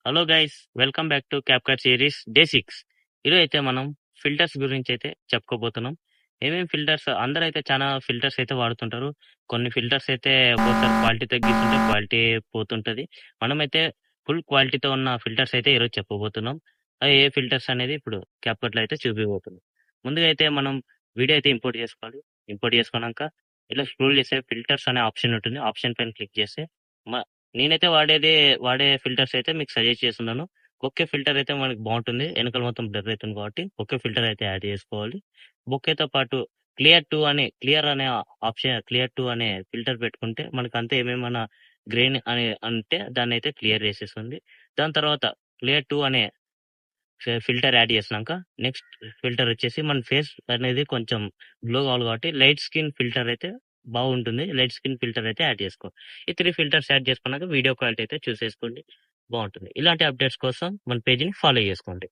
Hello guys, welcome back to CapCut series day 6. ఈరోజు అయితే మనం ఫిల్టర్స్ గురించి అయితే చెప్పుకోబోతున్నాం. ఏమేమి ఫిల్టర్స్, అందరూ అయితే చాలా ఫిల్టర్స్ అయితే వాడుతుంటారు. కొన్ని ఫిల్టర్స్ అయితే ఒక్కోసారి క్వాలిటీ తగ్గిస్తుంటే క్వాలిటీ పోతుంటది. మనమైతే ఫుల్ క్వాలిటీతో ఉన్న ఫిల్టర్స్ అయితే ఈరోజు చెప్పబోతున్నాం. అవి ఏ ఫిల్టర్స్ అనేది ఇప్పుడు క్యాప్కట్ లో అయితే చూపిపోతున్నాం. ముందుగా అయితే మనం వీడియో అయితే ఇంపోర్ట్ చేసుకోవాలి. ఇంపోర్ట్ చేసుకున్నాక ఇలా స్క్రోల్ చేస్తే ఫిల్టర్స్ అనే ఆప్షన్ ఉంటుంది. ఆప్షన్ పైన క్లిక్ చేస్తే నేనైతే వాడే ఫిల్టర్స్ అయితే మీకు సజెస్ట్ చేస్తున్నాను. బొకే ఫిల్టర్ అయితే మనకి బాగుంటుంది. వెనకాల మొత్తం బ్లర్ అవుతుంది కాబట్టి బొకే ఫిల్టర్ అయితే యాడ్ చేసుకోవాలి. బొకేతో పాటు క్లియర్ అనే ఆప్షన్, క్లియర్ 2 అనే ఫిల్టర్ పెట్టుకుంటే మనకు అంతే ఏమేమన్నా గ్రెయిన్ అని అంటే దాన్ని అయితే క్లియర్ చేసేస్తుంది. దాని తర్వాత క్లియర్ 2 అనే ఫిల్టర్ యాడ్ చేసినాక నెక్స్ట్ ఫిల్టర్ వచ్చేసి మన ఫేస్ అనేది కొంచెం గ్లో కావాలి కాబట్టి లైట్ స్కిన్ ఫిల్టర్ అయితే బాగుంటుంది. లైట్ స్కిన్ ఫిల్టర్ అయితే యాడ్ చేసుకో. ఈ 3 ఫిల్టర్స్ యాడ్ చేసుకున్నాక వీడియో క్వాలిటీ అయితే చూసేసుకోండి, బాగుంటుంది. ఇలాంటి అప్డేట్స్ కోసం మన పేజీని ఫాలో చేసుకోండి.